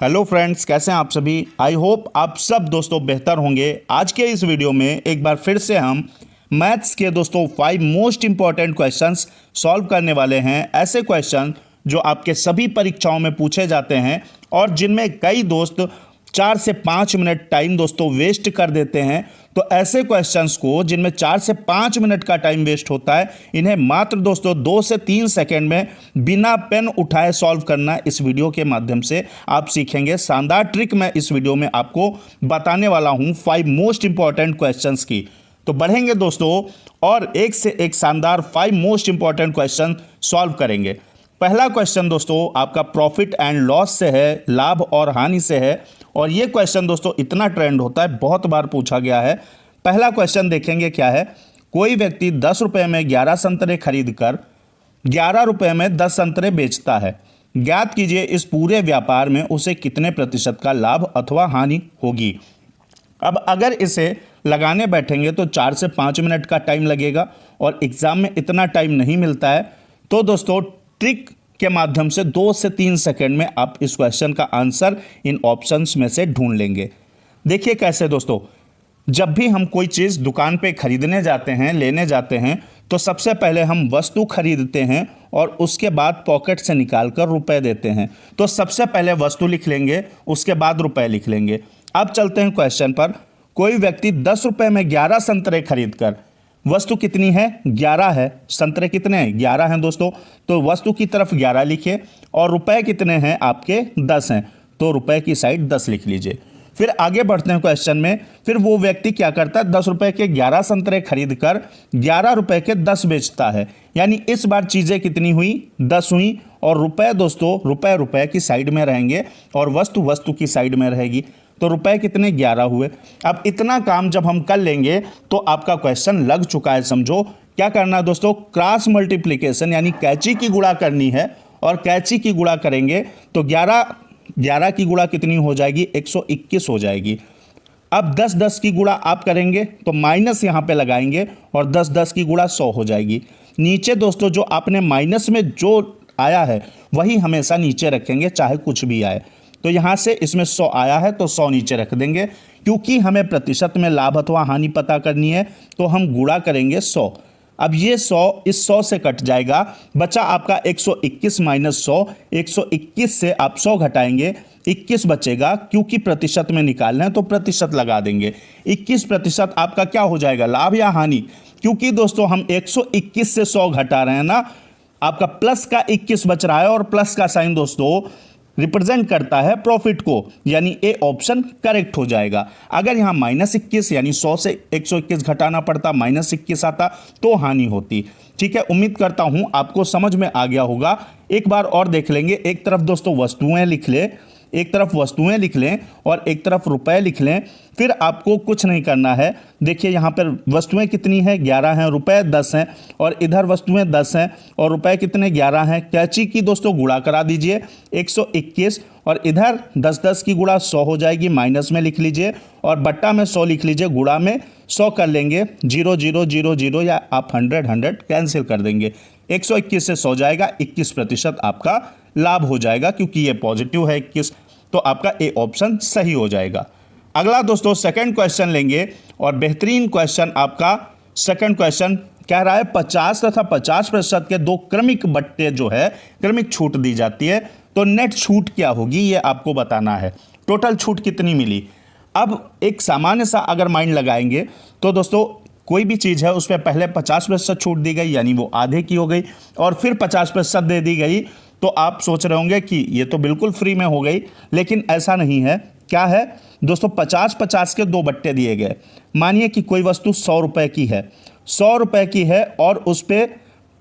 Hello friends, कैसे हैं आप सभी। आई होप आप सब दोस्तों बेहतर होंगे। आज के इस वीडियो में एक बार फिर से हम मैथ्स के दोस्तों 5 मोस्ट इंपॉर्टेंट क्वेश्चंस सॉल्व करने वाले हैं। ऐसे क्वेश्चन जो आपके सभी परीक्षाओं में पूछे जाते हैं और जिनमें कई दोस्त 4 से 5 मिनट टाइम दोस्तों वेस्ट कर देते हैं। तो ऐसे क्वेश्चंस को जिनमें 4 से 5 मिनट का टाइम वेस्ट होता है, इन्हें मात्र दोस्तों 2 से 3 सेकंड में बिना पेन उठाए सॉल्व करना इस वीडियो के माध्यम से आप सीखेंगे। शानदार ट्रिक मैं इस वीडियो में आपको बताने वाला हूं 5 मोस्ट इंपॉर्टेंट क्वेश्चंस की। तो बढ़ेंगे दोस्तों और एक से एक शानदार 5 मोस्ट इंपॉर्टेंट क्वेश्चन सॉल्व करेंगे। पहला क्वेश्चन दोस्तों आपका प्रॉफिट एंड लॉस से है, लाभ और हानि से है। और ये क्वेश्चन दोस्तों इतना ट्रेंड होता है, बहुत बार पूछा गया है। पहला क्वेश्चन देखेंगे क्या है। कोई व्यक्ति 10 रुपये में 11 संतरे खरीद कर 11 रुपये में 10 संतरे बेचता है। ज्ञात कीजिए इस पूरे व्यापार में उसे कितने प्रतिशत का लाभ अथवा हानि होगी। अब अगर इसे लगाने बैठेंगे तो 4 से 5 मिनट का टाइम लगेगा और एग्जाम में इतना टाइम नहीं मिलता है। तो दोस्तों ट्रिक के माध्यम से 2 से 3 सेकंड में आप इस क्वेश्चन का आंसर इन ऑप्शंस में से ढूंढ लेंगे। देखिए कैसे दोस्तों, जब भी हम कोई चीज़ दुकान पे खरीदने जाते हैं, लेने जाते हैं, तो सबसे पहले हम वस्तु खरीदते हैं और उसके बाद पॉकेट से निकाल कर रुपये देते हैं। तो सबसे पहले वस्तु लिख लेंगे, उसके बाद रुपये लिख लेंगे। अब चलते हैं क्वेश्चन पर। कोई व्यक्ति 10 रुपये में 11 संतरे खरीद कर, वस्तु कितनी है 11 है, संतरे कितने हैं 11 हैं दोस्तों, तो वस्तु की तरफ 11 लिखिए और रुपए कितने हैं आपके 10 हैं, तो रुपए की साइड 10 लिख लीजिए। फिर आगे बढ़ते हैं क्वेश्चन में। फिर वो व्यक्ति क्या करता है, 10 रुपए के 11 संतरे खरीद कर 11 रुपए के 10 बेचता है। यानी इस बार चीज़ें कितनी हुई 10 हुई और रुपए दोस्तों रुपए की साइड में रहेंगे और वस्तु की साइड में रहेगी। तो रुपए कितने 11 हुए। अब इतना काम जब हम कर लेंगे तो आपका क्वेश्चन लग चुका है समझो। क्या करना है दोस्तों, क्रॉस मल्टीप्लिकेशन यानी कैंची की गुणा करनी है और कैंची की गुणा करेंगे तो 11 की गुणा कितनी हो जाएगी 121 हो जाएगी। अब 10 की गुणा आप करेंगे तो माइनस यहाँ पे लगाएंगे और 10 की गुणा 100 हो जाएगी। नीचे दोस्तों जो आपने माइनस में जो आया है वही हमेशा नीचे रखेंगे चाहे कुछ भी आए। तो यहाँ से इसमें 100 आया है तो 100 नीचे रख देंगे। क्योंकि हमें प्रतिशत में लाभ अथवा हानि पता करनी है तो हम गुणा करेंगे 100। अब ये 100 इस 100 से कट जाएगा, बचा आपका 121 माइनस 100। 121 से आप 100 घटाएंगे, 21 बचेगा। क्योंकि प्रतिशत में निकालना है तो प्रतिशत लगा देंगे। 21% आपका क्या हो जाएगा, लाभ या हानि। क्योंकि दोस्तों हम 121 से 100 घटा रहे हैं ना, आपका प्लस का 21 बच रहा है और प्लस का साइन दोस्तों रिप्रेजेंट करता है प्रॉफिट को, यानी ए ऑप्शन करेक्ट हो जाएगा। अगर यहाँ -21 यानी 100 से 121 घटाना पड़ता, -21 आता तो हानि होती। ठीक है, उम्मीद करता हूँ आपको समझ में आ गया होगा। एक बार और देख लेंगे। एक तरफ दोस्तों वस्तुएं लिख लें और एक तरफ रुपए लिख लें। फिर आपको कुछ नहीं करना है। देखिए यहाँ पर वस्तुएं कितनी है 11 हैं, रुपए 10 हैं और इधर वस्तुएं 10 हैं और रुपए कितने 11 हैं। कैंची की दोस्तों गुणा करा दीजिए 121 और इधर 10 की गुणा 100 हो जाएगी, माइनस में लिख लीजिए और बट्टा में 100 लिख लीजिए। गुणा में 100 कर लेंगे, 0 0 0 0 या आप 100 कैंसिल कर देंगे। 121 से 100 जाएगा, 21% आपका लाभ हो जाएगा। क्योंकि ये पॉजिटिव है 21, तो आपका ए ऑप्शन सही हो जाएगा। अगला दोस्तों सेकंड क्वेश्चन लेंगे और बेहतरीन क्वेश्चन आपका सेकंड क्वेश्चन कह रहा है 50 तथा 50% के 2 क्रमिक बट्टे जो है क्रमिक छूट दी जाती है। तो नेट छूट क्या होगी ये आपको बताना है। टोटल छूट कितनी मिली। अब एक सामान्य सा अगर माइंड लगाएंगे तो दोस्तों कोई भी चीज़ है उस पर पहले 50% छूट दी गई यानी वो आधे की हो गई और फिर 50% दे दी गई। तो आप सोच रहे होंगे कि ये तो बिल्कुल फ्री में हो गई, लेकिन ऐसा नहीं है। क्या है दोस्तों, 50-50 के 2 बट्टे दिए गए। मानिए कि कोई वस्तु 100 रुपए की है, 100 रुपए की है और उस पर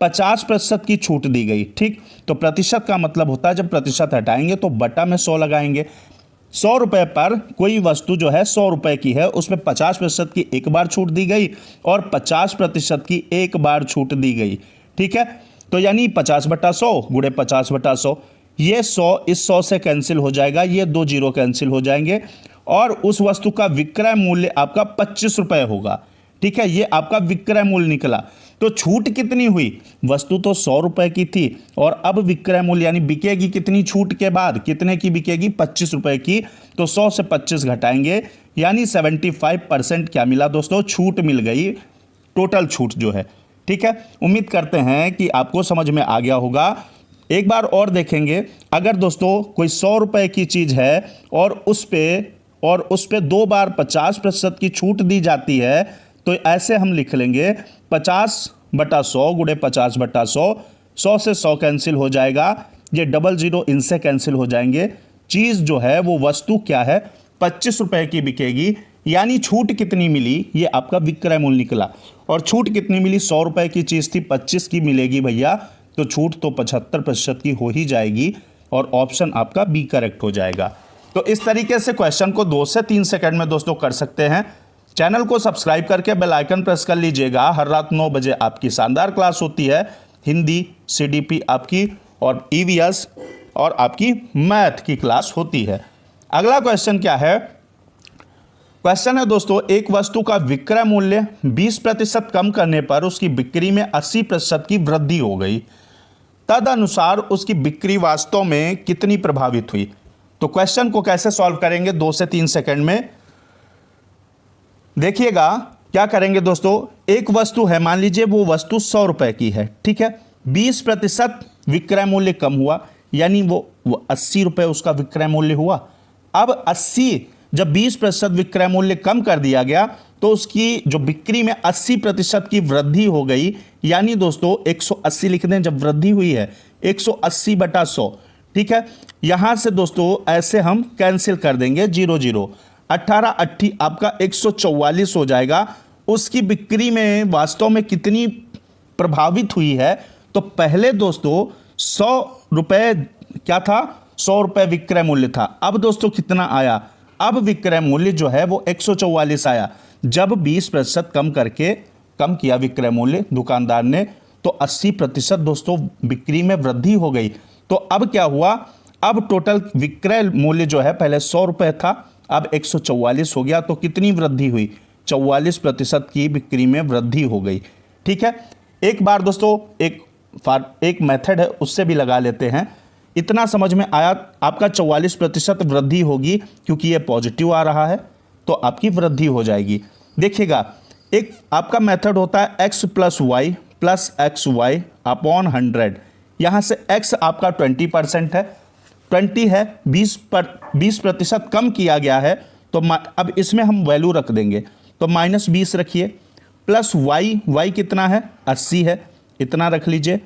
50% की छूट दी गई। ठीक, तो प्रतिशत का मतलब होता है जब प्रतिशत हटाएंगे तो बटा में 100 लगाएंगे। 100 रुपए पर कोई वस्तु जो है 100 रुपए की है, उसमें 50% की एक बार छूट दी गई और 50% की एक बार छूट दी गई। ठीक है, तो यानी 50/100 गुणे 50/100। ये 100 इस 100 से कैंसिल हो जाएगा, ये 2 जीरो कैंसिल हो जाएंगे और उस वस्तु का विक्रय मूल्य आपका 25 रुपये होगा। ठीक है, ये आपका विक्रय मूल्य निकला। तो छूट कितनी हुई, वस्तु तो 100 रुपए की थी और अब विक्रय मूल्य यानी बिकेगी कितनी छूट के बाद, कितने की बिकेगी, 25 रुपए की। तो 100 से 25 घटाएंगे यानी 75% क्या मिला दोस्तों, छूट मिल गई, टोटल छूट जो है। ठीक है, उम्मीद करते हैं कि आपको समझ में आ गया होगा। एक बार और देखेंगे, अगर दोस्तों कोई 100 रुपए की चीज़ है और उस पे 2 बार 50% की छूट दी जाती है, तो ऐसे हम लिख लेंगे 50/100 गुणे 50/100, 100 से 100 कैंसिल हो जाएगा, ये 00 इनसे कैंसिल हो जाएंगे। चीज़ जो है वो वस्तु क्या है, 25 रुपए की बिकेगी, यानी छूट कितनी मिली, ये आपका विक्रय मूल्य निकला। और छूट कितनी मिली, 100 रुपए की चीज़ थी, 25 की मिलेगी भैया, तो छूट तो 75% की हो ही जाएगी और ऑप्शन आपका बी करेक्ट हो जाएगा। तो इस तरीके से क्वेश्चन को 2 से 3 सेकंड में दोस्तों कर सकते हैं। चैनल को सब्सक्राइब करके बेल आइकन प्रेस कर लीजिएगा। हर रात 9 बजे आपकी शानदार क्लास होती है, हिंदी, सीडीपी आपकी और ईवीएस और आपकी मैथ की क्लास होती है। अगला क्वेश्चन क्या है, क्वेश्चन है दोस्तों, एक वस्तु का विक्रय मूल्य 20% कम करने पर उसकी बिक्री में 80% की वृद्धि हो गई, तदनुसार उसकी बिक्री वास्तव में कितनी प्रभावित हुई। तो क्वेश्चन को कैसे सॉल्व करेंगे 2 से 3 सेकंड में देखिएगा। क्या करेंगे दोस्तों, एक वस्तु है, मान लीजिए वो वस्तु 100 रुपए की है, ठीक है, 20% विक्रय मूल्य कम हुआ, यानी वो 80 रुपए उसका विक्रय मूल्य हुआ। अब 80 जब 20% विक्रय मूल्य कम कर दिया गया तो उसकी जो बिक्री में 80% की वृद्धि हो गई, यानी दोस्तों 180 लिख दें, जब वृद्धि हुई है 180/100। ठीक है, यहां से दोस्तों ऐसे हम कैंसिल कर देंगे, 0 18 80 आपका 144 हो जाएगा। उसकी बिक्री में वास्तव में कितनी प्रभावित हुई है, तो पहले दोस्तों 100 रुपए क्या था, 100 रुपए विक्रय मूल्य था। अब दोस्तों कितना आया, अब विक्रय मूल्य जो है वो 144 आया। जब 20% कम किया विक्रय मूल्य दुकानदार ने, तो 80% दोस्तों बिक्री में वृद्धि हो गई। तो अब क्या हुआ, अब टोटल विक्रय मूल्य जो है पहले 100 रुपए था, अब 144 हो गया। तो कितनी वृद्धि हुई, 44% की बिक्री में वृद्धि हो गई। ठीक है, एक बार दोस्तों एक मेथड है उससे भी लगा लेते हैं। इतना समझ में आया, आपका 44% वृद्धि होगी क्योंकि ये पॉजिटिव आ रहा है, तो आपकी वृद्धि हो जाएगी। देखिएगा, एक आपका मेथड होता है x + y + xy/100। यहाँ से x आपका 20% है, 20 है, 20% कम किया गया है, तो अब इसमें हम वैल्यू रख देंगे, तो -20 रखिए, प्लस y कितना है, 80 है, इतना रख लीजिए,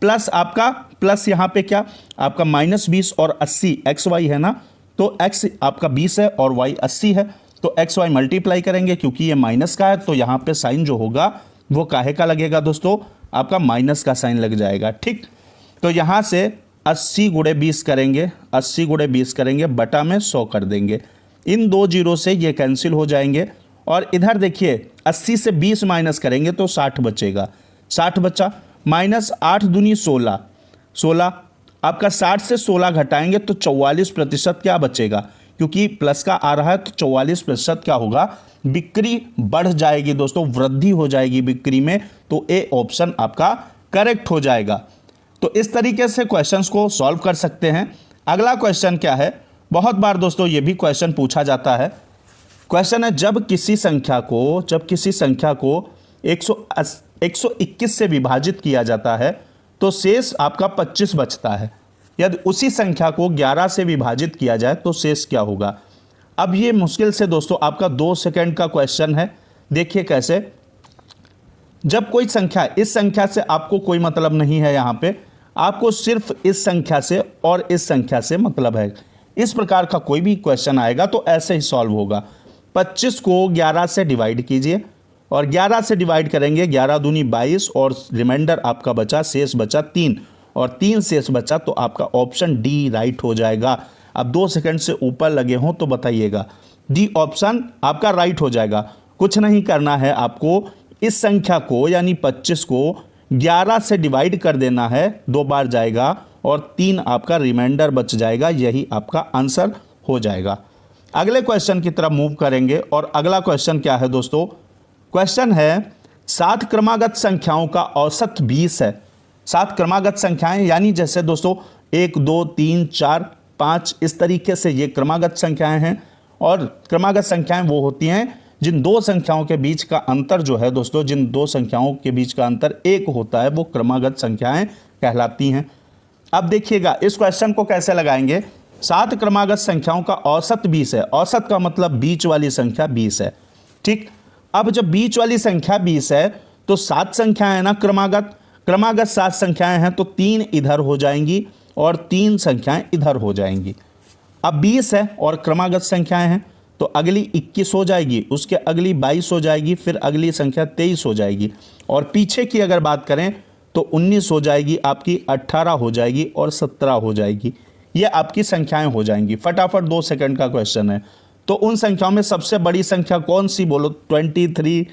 प्लस आपका प्लस यहाँ पे क्या आपका -20 और 80 xy है ना, तो x आपका 20 है और y 80 है, तो xy मल्टीप्लाई करेंगे, क्योंकि ये माइनस का है तो यहाँ पे साइन जो होगा वो काहे का लगेगा दोस्तों, आपका माइनस का साइन लग जाएगा। ठीक, तो यहाँ से 80 × 20 करेंगे, 80 × 20 करेंगे, बटा में 100 कर देंगे। इन 2 जीरो से ये कैंसिल हो जाएंगे और इधर देखिए 80 से 20 माइनस करेंगे तो 60 बचेगा, 60 बचा, -8 दूनी 16, 16 आपका 60 से 16 घटाएंगे तो 44% क्या बचेगा, क्योंकि प्लस का आ रहा है तो 44% क्या होगा, बिक्री बढ़ जाएगी दोस्तों, वृद्धि हो जाएगी बिक्री में, तो ए ऑप्शन आपका करेक्ट हो जाएगा। तो इस तरीके से क्वेश्चंस को सॉल्व कर सकते हैं। अगला क्वेश्चन क्या है, बहुत बार दोस्तों ये भी क्वेश्चन पूछा जाता है। क्वेश्चन है, जब किसी संख्या को 121 से विभाजित किया जाता है तो शेष आपका 25 बचता है। यदि उसी संख्या को 11 से विभाजित किया जाए तो शेष क्या होगा। अब ये मुश्किल से दोस्तों आपका 2 सेकंड का क्वेश्चन है। देखिए कैसे, जब कोई संख्या, इस संख्या से आपको कोई मतलब नहीं है, यहाँ पे आपको सिर्फ इस संख्या से और इस संख्या से मतलब है। इस प्रकार का कोई भी क्वेश्चन आएगा तो ऐसे ही सॉल्व होगा। 25 को 11 से डिवाइड कीजिए और 11 से डिवाइड करेंगे, 11 दूनी 22 और रिमाइंडर आपका बचा, शेष बचा 3 और 3 शेष बचा, तो आपका ऑप्शन डी राइट हो जाएगा। अब 2 सेकंड से ऊपर लगे हों तो बताइएगा, डी ऑप्शन आपका राइट हो जाएगा। कुछ नहीं करना है आपको, इस संख्या को यानी 25 को 11 से डिवाइड कर देना है, 2 बार जाएगा और 3 आपका रिमाइंडर बच जाएगा, यही आपका आंसर हो जाएगा। अगले क्वेश्चन की तरफ मूव करेंगे और अगला क्वेश्चन क्या है दोस्तों, क्वेश्चन है 7 क्रमागत संख्याओं का औसत 20 है। 7 क्रमागत संख्याएं यानी जैसे दोस्तों 1 2 3 4 5 इस तरीके से ये क्रमागत संख्याएं हैं। और क्रमागत संख्याएं वो होती हैं जिन दो संख्याओं के बीच का अंतर जो है दोस्तों, जिन दो संख्याओं के बीच का अंतर 1 होता है, वो क्रमागत संख्याएं कहलाती हैं। अब देखिएगा इस क्वेश्चन को कैसे लगाएंगे। 7 क्रमागत संख्याओं का औसत 20 है। औसत का मतलब बीच वाली संख्या 20 है। ठीक, अब जब बीच वाली संख्या 20 है तो 7 संख्याएं हैं ना क्रमागत 7 संख्याएं हैं, तो 3 इधर हो जाएंगी और 3 संख्याएं इधर हो जाएंगी। अब 20 है और क्रमागत संख्याएं हैं, तो अगली 21 हो जाएगी, उसके अगली 22 हो जाएगी, फिर अगली संख्या 23 हो जाएगी, और पीछे की अगर बात करें तो 19 हो जाएगी, आपकी 18 हो जाएगी और 17 हो जाएगी। ये आपकी संख्याएं हो जाएंगी। फटाफट 2 सेकंड का क्वेश्चन है। तो उन संख्याओं में सबसे बड़ी संख्या कौन सी बोलो? 23।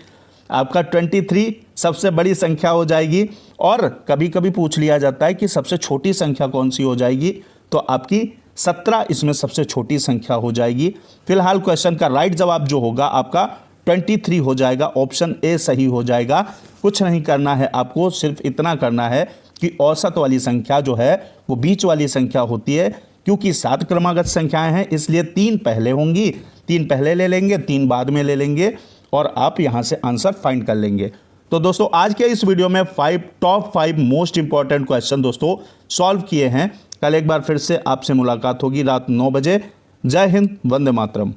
आपका 23 सबसे बड़ी संख्या हो जाएगी। और कभी कभी पूछ लिया जाता है कि सबसे छोटी संख्या कौन सी हो जाएगी, तो आपकी 17 इसमें सबसे छोटी संख्या हो जाएगी। फिलहाल क्वेश्चन का राइट जवाब जो होगा आपका 23 हो जाएगा। ऑप्शन ए सही हो जाएगा। कुछ नहीं करना है आपको, सिर्फ इतना करना है कि औसत वाली संख्या जो है वो बीच वाली संख्या होती है। क्योंकि 7 क्रमागत संख्याएं हैं इसलिए 3 पहले होंगी, 3 पहले ले लेंगे, 3 बाद में ले लेंगे, और आप यहां से आंसर फाइंड कर लेंगे। तो दोस्तों आज के इस वीडियो में टॉप 5 मोस्ट इंपॉर्टेंट क्वेश्चन दोस्तों सॉल्व किए हैं। कल एक बार फिर से आपसे मुलाकात होगी रात 9 बजे। जय हिंद, वंदे मातरम।